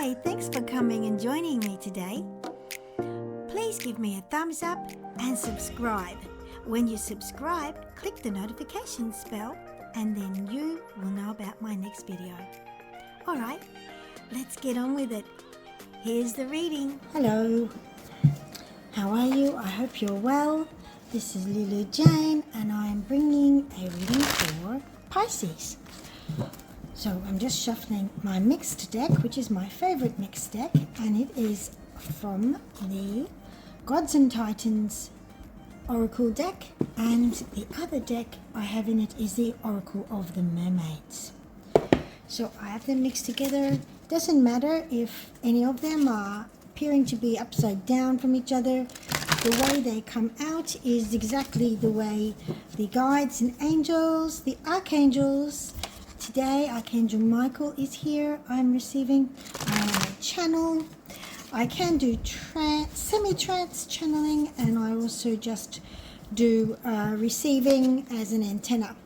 Hi, thanks for coming and joining me today. Please give me a thumbs up and subscribe. When you subscribe, click the notifications bell and then you will know about my next video. Alright, let's get on with it. Here's the reading. Hello, how are you? I hope you're well. This is Leeloo Jane and I'm bringing a reading for Pisces. So I'm just shuffling my mixed deck, which is my favorite mixed deck, and it is from the Gods and Titans Oracle deck, and the other deck I have in it is the Oracle of the Mermaids. So I have them mixed together. Doesn't matter if any of them are appearing to be upside down from each other. The way they come out is exactly the way the guides and angels, the archangels. Today, Archangel Michael is here. I'm receiving a channel. I can do semi-trance channeling, and I also just do receiving as an antenna,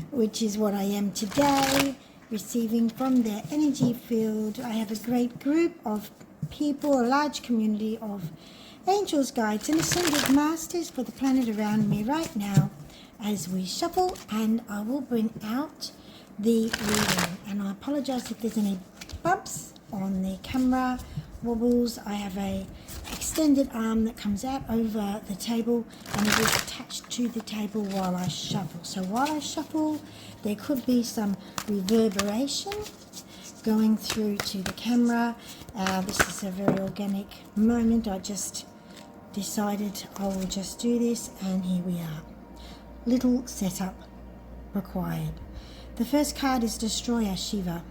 which is what I am today, receiving from their energy field. I have a great group of people, a large community of angels, guides, and ascended masters for the planet around me right now as we shuffle, and I will bring out the reading. And I apologize if there's any bumps on the camera, wobbles. I have a extended arm that comes out over the table and it is attached to the table while I shuffle. So while I shuffle, there could be some reverberation going through to the camera. This is a very organic moment. I just decided I will just do this, and here we are. Little setup required. The first card is Destroyer Shiva.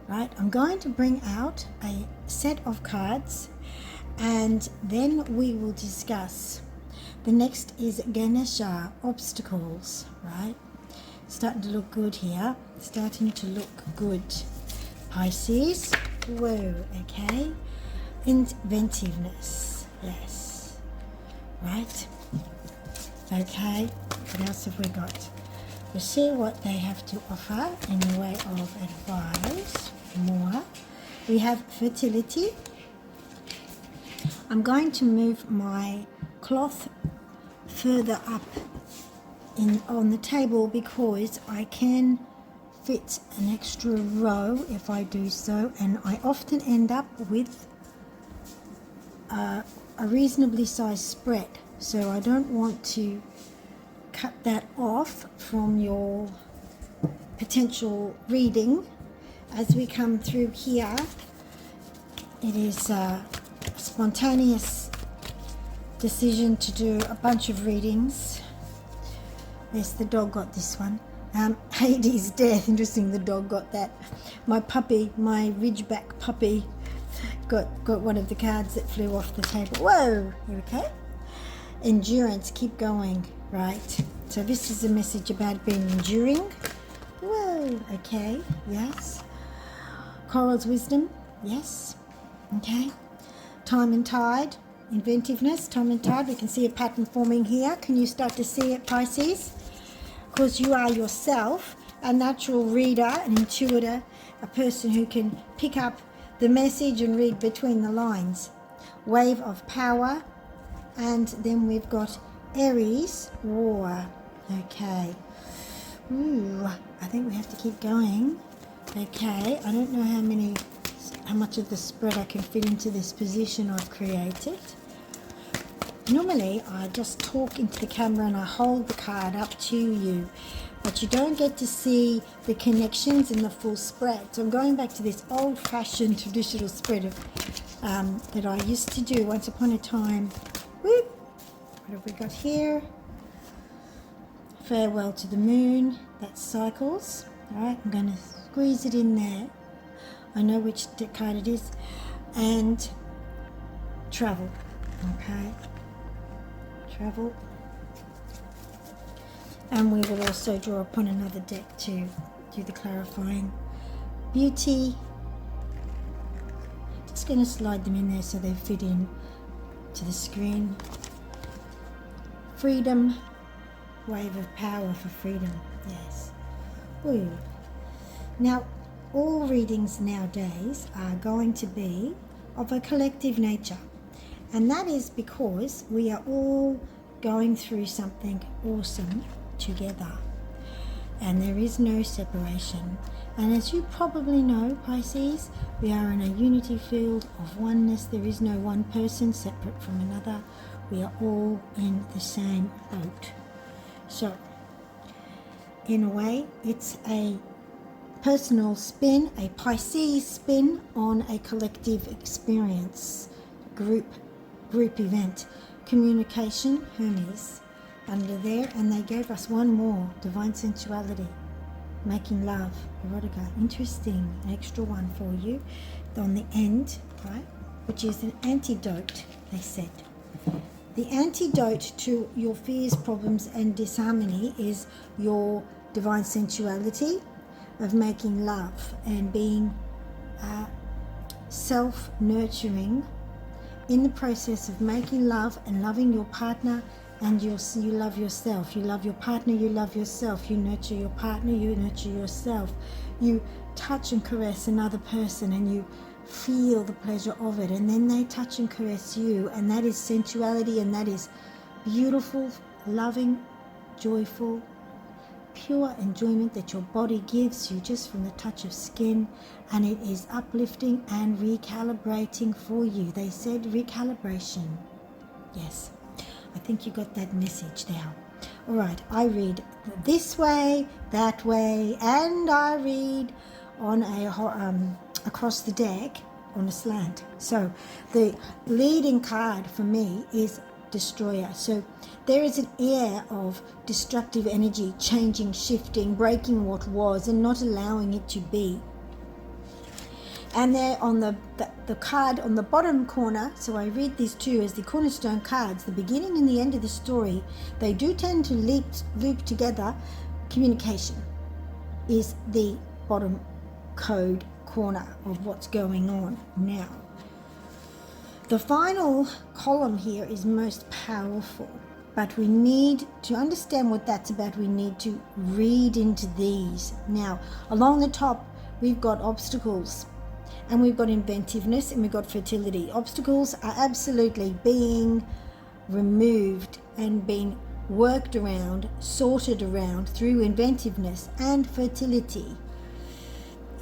Right, I'm going to bring out a set of cards and then we will discuss. The next is Ganesha, Obstacles, right? Starting to look good here. Starting to look good. Pisces, whoa, okay. Inventiveness, yes. Right, okay, what else have we got? We'll see what they have to offer in the way of advice. More. We have fertility. I'm going to move my cloth further up on the table because I can fit an extra row if I do so, and I often end up with a reasonably sized spread, so I don't want to cut that off from your potential reading. As we come through here, it is a spontaneous decision to do a bunch of readings. Yes, the dog got this one. Hades' death. Interesting, the dog got that. My puppy, my Ridgeback puppy, got one of the cards that flew off the table. Whoa, okay. Endurance, keep going. Right, so this is a message about being enduring. Whoa, okay, yes. Coral's wisdom, yes, okay. Time and tide, inventiveness, time and tide. We can see a pattern forming here. Can you start to see it, Pisces? Because you are yourself a natural reader, an intuitor, a person who can pick up the message and read between the lines. Wave of power, and then we've got Aries, war. Okay. Ooh, I think we have to keep going. Okay, I don't know how much of the spread I can fit into this position I've created. Normally, I just talk into the camera and I hold the card up to you, but you don't get to see the connections in the full spread. So I'm going back to this old-fashioned traditional spread of, that I used to do once upon a time. Whoop. What have we got here? Farewell to the moon. That's cycles. All right, I'm going to squeeze it in there. I know which card it is. And travel. Okay. Travel. And we will also draw upon another deck to do the clarifying. Beauty. Just going to slide them in there so they fit in to the screen. Freedom, wave of power for freedom, yes. Ooh. Now, all readings nowadays are going to be of a collective nature. And that is because we are all going through something awesome together. And there is no separation. And as you probably know, Pisces, we are in a unity field of oneness. There is no one person separate from another. We are all in the same boat. So, in a way, it's a personal spin, a Pisces spin on a collective experience, group event. Communication, Hermes, under there, and they gave us one more, divine sensuality, making love, erotica. Interesting, an extra one for you on the end, right, which is an antidote, they said. The antidote to your fears, problems and disharmony is your divine sensuality of making love and being self-nurturing in the process of making love and loving your partner. And you love yourself. You love your partner, you love yourself. You nurture your partner, you nurture yourself. You touch and caress another person and you feel the pleasure of it. And then they touch and caress you. And that is sensuality, and that is beautiful, loving, joyful, pure enjoyment that your body gives you just from the touch of skin. And it is uplifting and recalibrating for you. They said recalibration. Yes. I think you got that message now. All right, I read this way, that way, and I read on a across the deck on a slant. So the leading card for me is Destroyer. So there is an air of destructive energy, changing, shifting, breaking what was and not allowing it to be. And there on the card on the bottom corner, so I read these two as the cornerstone cards, the beginning and the end of the story, they do tend to loop together. Communication is the bottom code corner of what's going on now. The final column here is most powerful, but we need to understand what that's about. We need to read into these. Now, along the top, we've got obstacles. And we've got inventiveness and we've got fertility. Obstacles are absolutely being removed and being worked around, sorted around through inventiveness and fertility.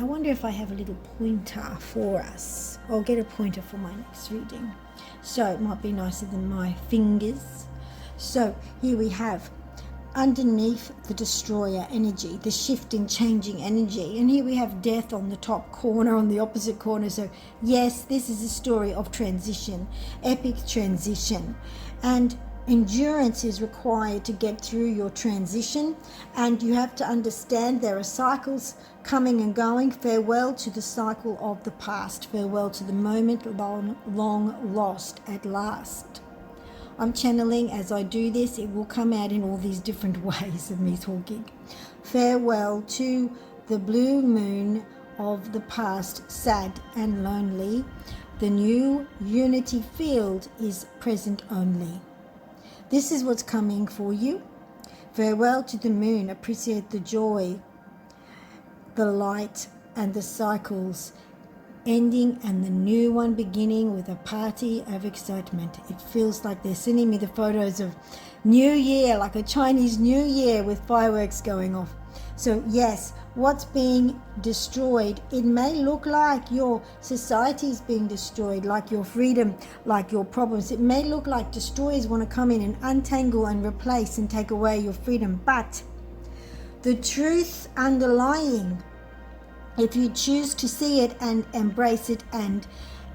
I wonder if I have a little pointer for us. I'll get a pointer for my next reading. So it might be nicer than my fingers. So here we have underneath the destroyer energy, the shifting, changing energy. And here we have death on the top corner, on the opposite corner. So yes, this is a story of transition, epic transition. And endurance is required to get through your transition. And you have to understand there are cycles coming and going. Farewell to the cycle of the past. Farewell to the moment long lost at last. I'm channeling as I do this. It will come out in all these different ways of me talking. Farewell to the blue moon of the past, sad and lonely. The new unity field is present only. This is what's coming for you. Farewell to the moon. Appreciate the joy, the light and the cycles ending and the new one beginning with a party of excitement. It feels like they're sending me the photos of New Year, like a Chinese New Year with fireworks going off. So yes, what's being destroyed, it may look like your society is being destroyed, like your freedom, like your problems. It may look like destroyers want to come in and untangle and replace and take away your freedom. But the truth underlying, if you choose to see it and embrace it and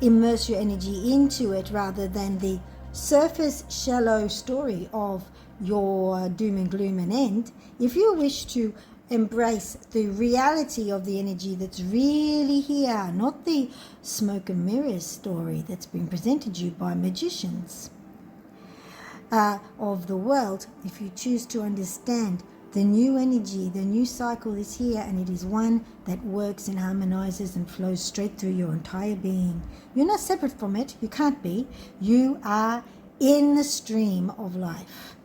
immerse your energy into it rather than the surface shallow story of your doom and gloom and end, if you wish to embrace the reality of the energy that's really here, not the smoke and mirrors story that's been presented to you by magicians of the world, if you choose to understand the new energy, the new cycle is here, and it is one that works and harmonizes and flows straight through your entire being. You're not separate from it. You can't be. You are in the stream of life.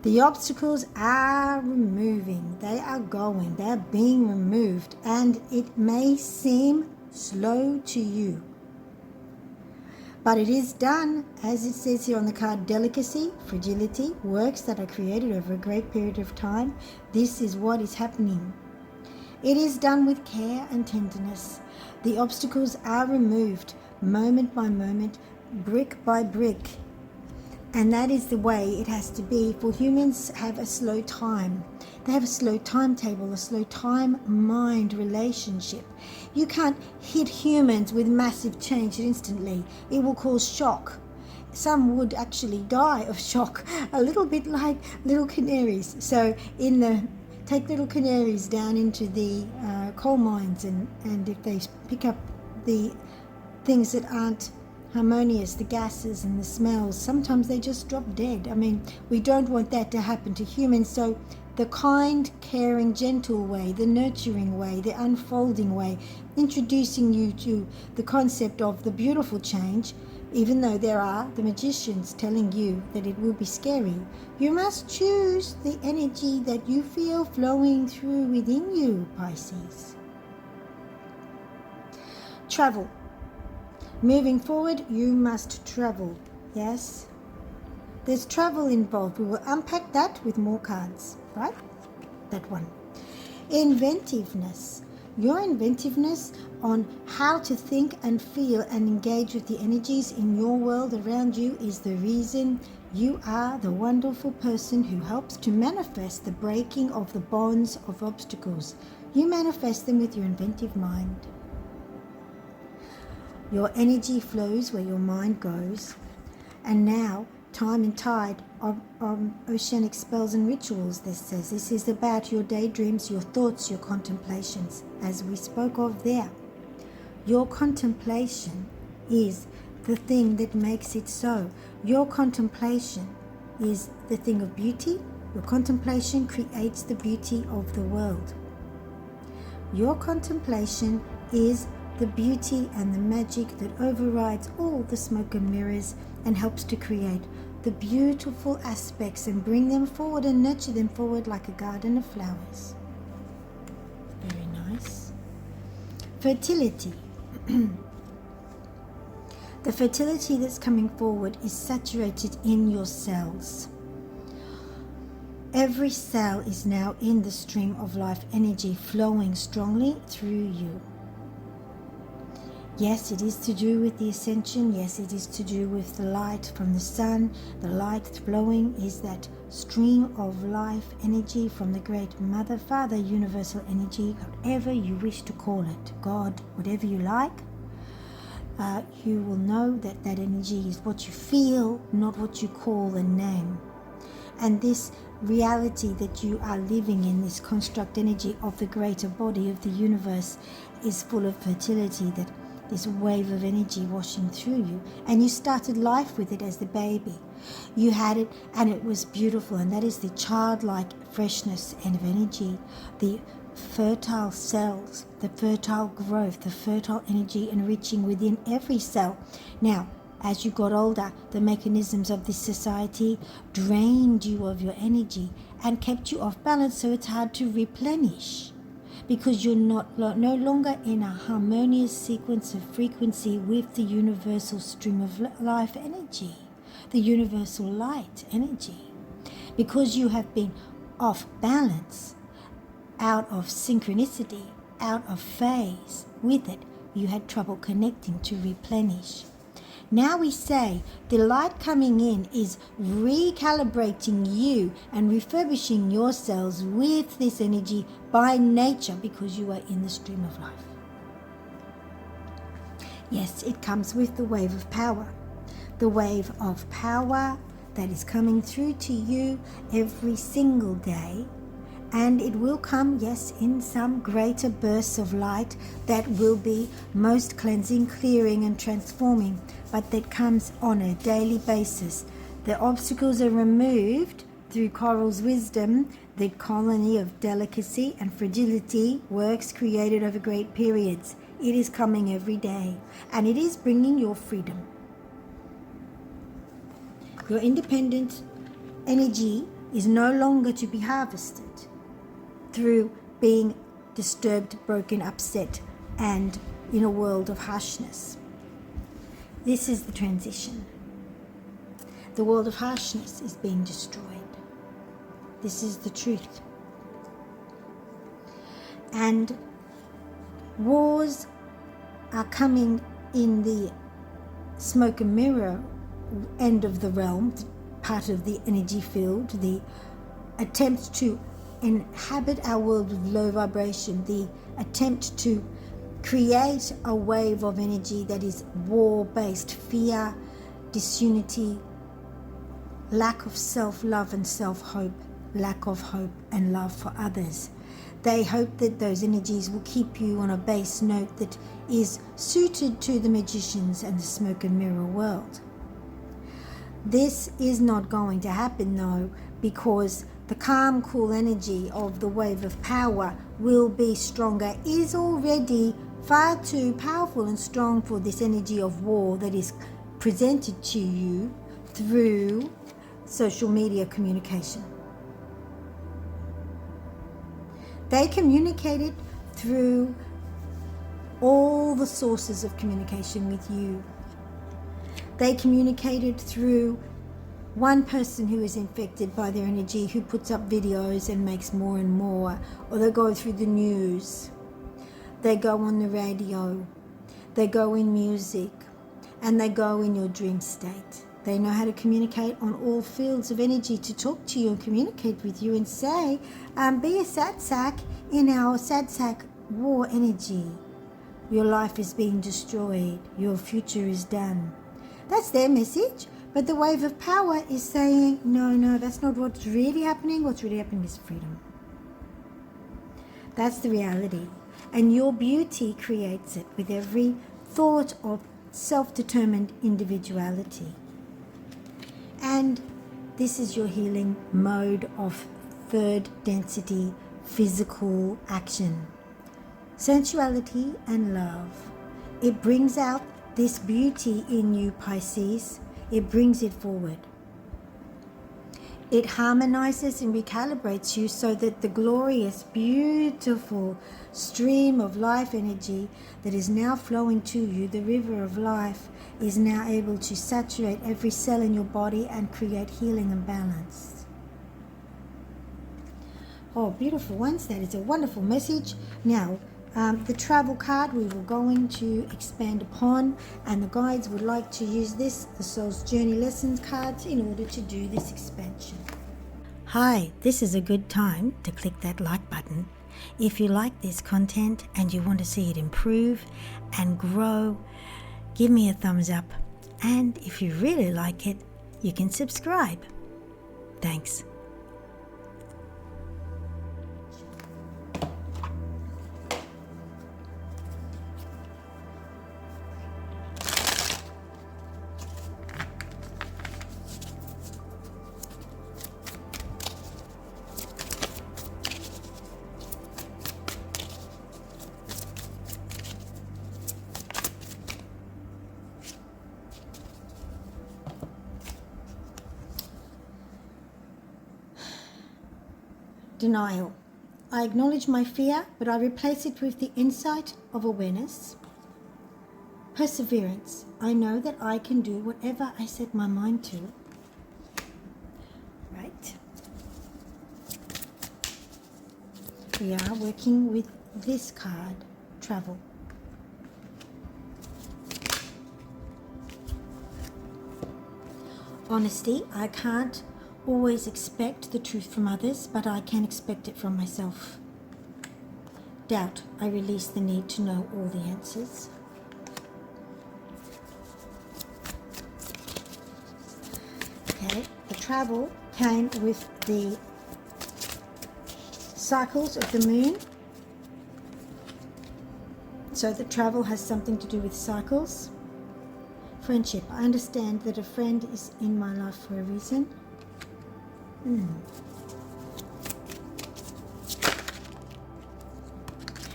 The obstacles are removing. They are going. They are being removed. And it may seem slow to you. But it is done, as it says here on the card, delicacy, fragility, works that are created over a great period of time. This is what is happening. It is done with care and tenderness. The obstacles are removed moment by moment, brick by brick. And that is the way it has to be. For humans have a slow time. They have a slow timetable, a slow time-mind relationship. You can't hit humans with massive change instantly. It will cause shock. Some would actually die of shock, a little bit like little canaries. So take little canaries down into the coal mines, and if they pick up the things that aren't harmonious, the gases and the smells, sometimes they just drop dead. I mean, we don't want that to happen to humans. So the kind, caring, gentle way, the nurturing way, the unfolding way, introducing you to the concept of the beautiful change, even though there are the magicians telling you that it will be scary. You must choose the energy that you feel flowing through within you, Pisces. Travel. Moving forward, you must travel. Yes? There's travel involved. We will unpack that with more cards, right? That one. Inventiveness. Your inventiveness on how to think and feel and engage with the energies in your world around you is the reason you are the wonderful person who helps to manifest the breaking of the bonds of obstacles. You manifest them with your inventive mind. Your energy flows where your mind goes. And now, time and tide of oceanic spells and rituals, this says. This is about your daydreams, your thoughts, your contemplations, as we spoke of there. Your contemplation is the thing that makes it so. Your contemplation is the thing of beauty. Your contemplation creates the beauty of the world. Your contemplation is the beauty and the magic that overrides all the smoke and mirrors and helps to create the beautiful aspects and bring them forward and nurture them forward like a garden of flowers. Very nice. Fertility. The fertility that's coming forward is saturated in your cells. Every cell is now in the stream of life energy flowing strongly through you. Yes, it is to do with the ascension. Yes, it is to do with the light from the sun. The light flowing is that stream of life energy from the great Mother, Father, universal energy, whatever you wish to call it, God, whatever you like. You will know that that energy is what you feel, not what you call a name. And this reality that you are living in, this construct energy of the greater body of the universe, is full of fertility, that this wave of energy washing through you. And you started life with it as the baby. You had it and it was beautiful, and that is the childlike freshness and of energy, the fertile cells, the fertile growth, the fertile energy enriching within every cell. Now, as you got older, the mechanisms of this society drained you of your energy and kept you off balance, so it's hard to replenish, because you're no longer in a harmonious sequence of frequency with the universal stream of life energy, the universal light energy. Because you have been off balance, out of synchronicity, out of phase with it, you had trouble connecting to replenish. Now we say the light coming in is recalibrating you and refurbishing your cells with this energy by nature, because you are in the stream of life. Yes, it comes with the wave of power. The wave of power that is coming through to you every single day. And it will come, yes, in some greater bursts of light that will be most cleansing, clearing and transforming, but that comes on a daily basis. The obstacles are removed through Coral's wisdom, the colony of delicacy and fragility, works created over great periods. It is coming every day, and it is bringing your freedom. Your independent energy is no longer to be harvested through being disturbed, broken, upset, and in a world of harshness. This is the transition. The world of harshness is being destroyed. This is the truth. And wars are coming in the smoke and mirror end of the realm, part of the energy field, the attempt to inhabit our world with low vibration, the attempt to create a wave of energy that is war-based, fear, disunity, lack of self-love and self-hope, lack of hope and love for others. They hope that those energies will keep you on a base note that is suited to the magicians and the smoke and mirror world. This is not going to happen though, because the calm, cool energy of the wave of power will be stronger, is already far too powerful and strong for this energy of war that is presented to you through social media communication. They communicated through all the sources of communication with you. They communicated through one person who is infected by their energy, who puts up videos and makes more and more, or they go through the news, they go on the radio, they go in music, and they go in your dream state. They know how to communicate on all fields of energy to talk to you and communicate with you and say, be a sad sack in our sad sack war energy. Your life is being destroyed. Your future is done. That's their message. But the wave of power is saying, no, that's not what's really happening. What's really happening is freedom. That's the reality. And your beauty creates it with every thought of self-determined individuality. And this is your healing mode of third density physical action. Sensuality and love. It brings out this beauty in you, Pisces. It brings it forward. It harmonizes and recalibrates you so that the glorious, beautiful stream of life energy that is now flowing to you, the river of life, is now able to saturate every cell in your body and create healing and balance. Oh, beautiful ones. That is a wonderful message. Now, the travel card we were going to expand upon, and the guides would like to use this, the Soul's Journey Lessons cards, in order to do this expansion. Hi, this is a good time to click that like button. If you like this content and you want to see it improve and grow, give me a thumbs up. And if you really like it, you can subscribe. Thanks. Denial. I acknowledge my fear, but I replace it with the insight of awareness. Perseverance. I know that I can do whatever I set my mind to. Right. We are working with this card, travel. Honesty. I can't always expect the truth from others, but I can expect it from myself. Doubt. I release the need to know all the answers. Okay, the travel came with the cycles of the moon. So the travel has something to do with cycles. Friendship. I understand that a friend is in my life for a reason.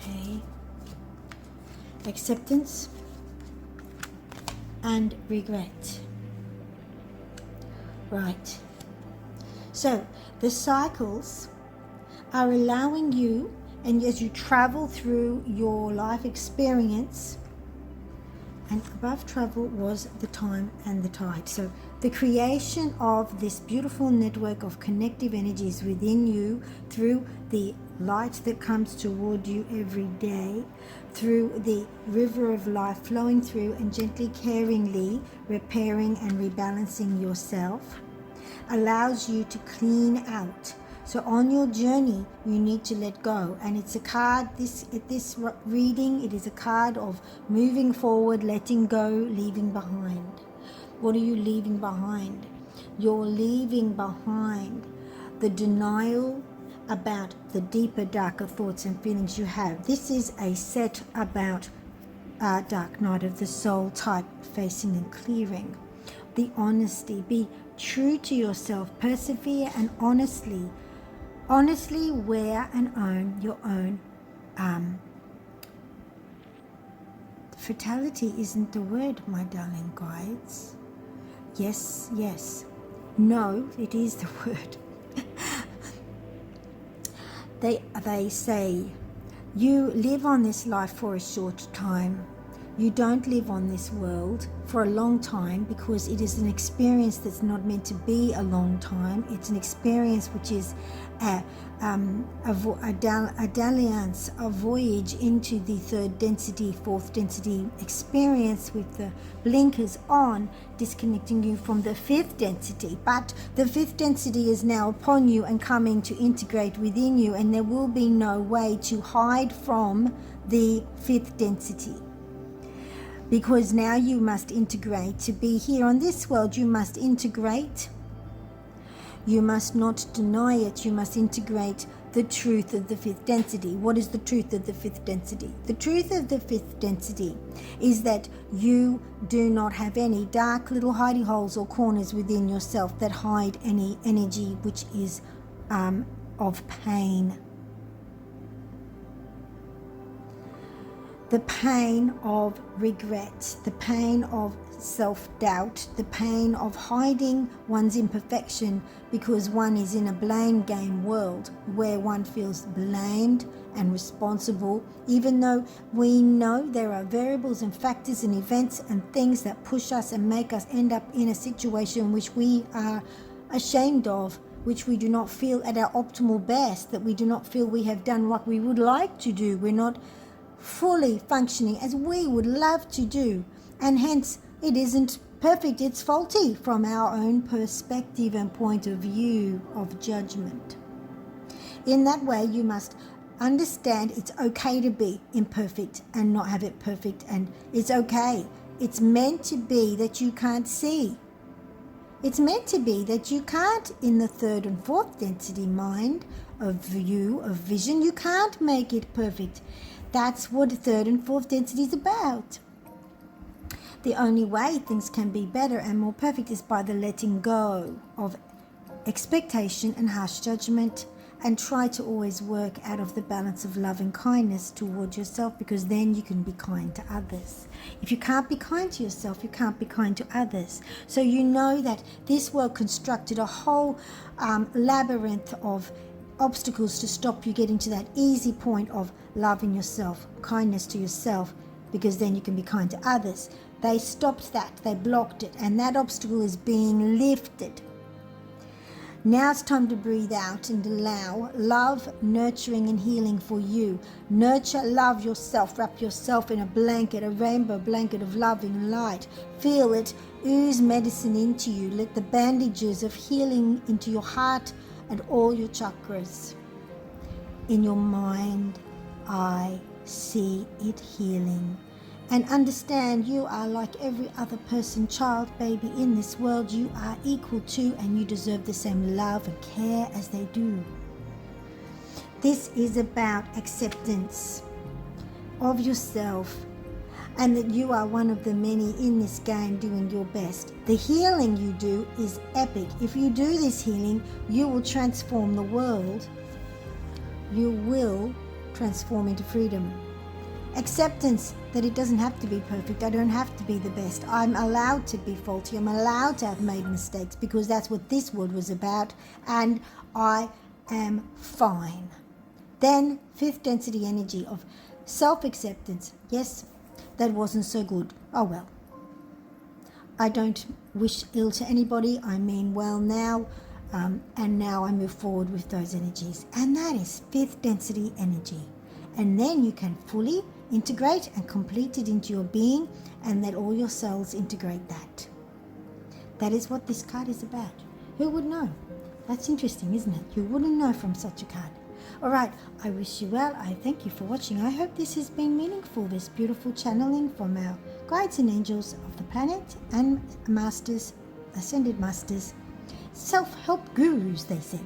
Okay. Acceptance and regret. Right. So the cycles are allowing you, and as you travel through your life experience, and above travel was the time and the tide. So the creation of this beautiful network of connective energies within you through the light that comes toward you every day, through the river of life flowing through and gently, caringly repairing and rebalancing yourself, allows you to clean out. So on your journey, you need to let go. And it's a card, this reading, it is a card of moving forward, letting go, leaving behind. What are you leaving behind? You're leaving behind the denial about the deeper, darker thoughts and feelings you have. This is a set about dark night of the soul type, facing and clearing. The honesty, be true to yourself, persevere and honestly wear and own your own. Fatality isn't the word, my darling guides. Yes. No, it is the word. They say, you live on this life for a short time. You don't live on this world for a long time, because it is an experience that's not meant to be a long time. It's an experience which is a dalliance, a voyage into the third density, fourth density experience, with the blinkers on, disconnecting you from the fifth density. But the fifth density is now upon you and coming to integrate within you, and there will be no way to hide from the fifth density. Because now you must integrate. To be here on this world, you must integrate. You must not deny it. You must integrate the truth of the fifth density. What is the truth of the fifth density? The truth of the fifth density is that you do not have any dark little hidey holes or corners within yourself that hide any energy which is of pain. The pain of regret, the pain of self-doubt, the pain of hiding one's imperfection because one is in a blame game world where one feels blamed and responsible, even though we know there are variables and factors and events and things that push us and make us end up in a situation which we are ashamed of, which we do not feel at our optimal best, that we do not feel we have done what we would like to do. We're not fully functioning as we would love to do, and hence it isn't perfect, it's faulty from our own perspective and point of view of judgment. In that way, you must understand it's okay to be imperfect and not have it perfect, and it's okay. It's meant to be that you can't see. It's meant to be that you can't, in the third and fourth density mind of view, of vision, you can't make it perfect. That's what third and fourth density is about. The only way things can be better and more perfect is by the letting go of expectation and harsh judgment, and try to always work out of the balance of love and kindness towards yourself, because then you can be kind to others. If you can't be kind to yourself, you can't be kind to others. So you know that this world constructed a whole labyrinth of obstacles to stop you getting to that easy point of loving yourself, kindness to yourself, because then you can be kind to others. They stopped that, they blocked it, and that obstacle is being lifted. Now it's time to breathe out and allow love, nurturing and healing for you. Nurture, love yourself, wrap yourself in a blanket, a rainbow blanket of loving light. Feel it ooze medicine into you. Let the bandages of healing into your heart and all your chakras. In your mind, I see it healing. And understand you are like every other person, child, baby in this world. You are equal to, and you deserve the same love and care as they do. This is about acceptance of yourself, and that you are one of the many in this game doing your best. The healing you do is epic. If you do this healing, you will transform the world. You will transform into freedom. Acceptance that it doesn't have to be perfect. I don't have to be the best. I'm allowed to be faulty. I'm allowed to have made mistakes because that's what this word was about, and I am fine. Then fifth density energy of self-acceptance. Yes, that wasn't so good. Oh well. I don't wish ill to anybody. I mean well now, and now I move forward with those energies. And that is fifth density energy. And then you can fully integrate and complete it into your being, and let all your cells integrate that. That is what this card is about. Who would know? That's interesting, isn't it? You wouldn't know from such a card. All right, I wish you well. I thank you for watching. I hope this has been meaningful, this beautiful channeling from our guides and angels of the planet and masters, ascended masters, self-help gurus, they said.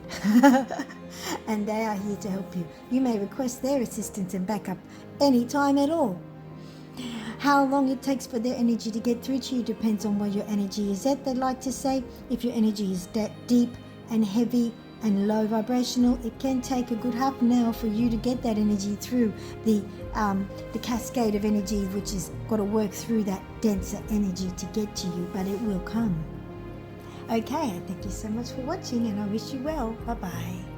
And they are here to help you. You may request their assistance and backup anytime at all. How long it takes for their energy to get through to you depends on where your energy is at. They like to say if your energy is that deep and heavy and low vibrational, it can take a good half an hour for you to get that energy through the cascade of energy, which has got to work through that denser energy to get to you, but it will come. Okay, I thank you so much for watching, and I wish you well. Bye-bye.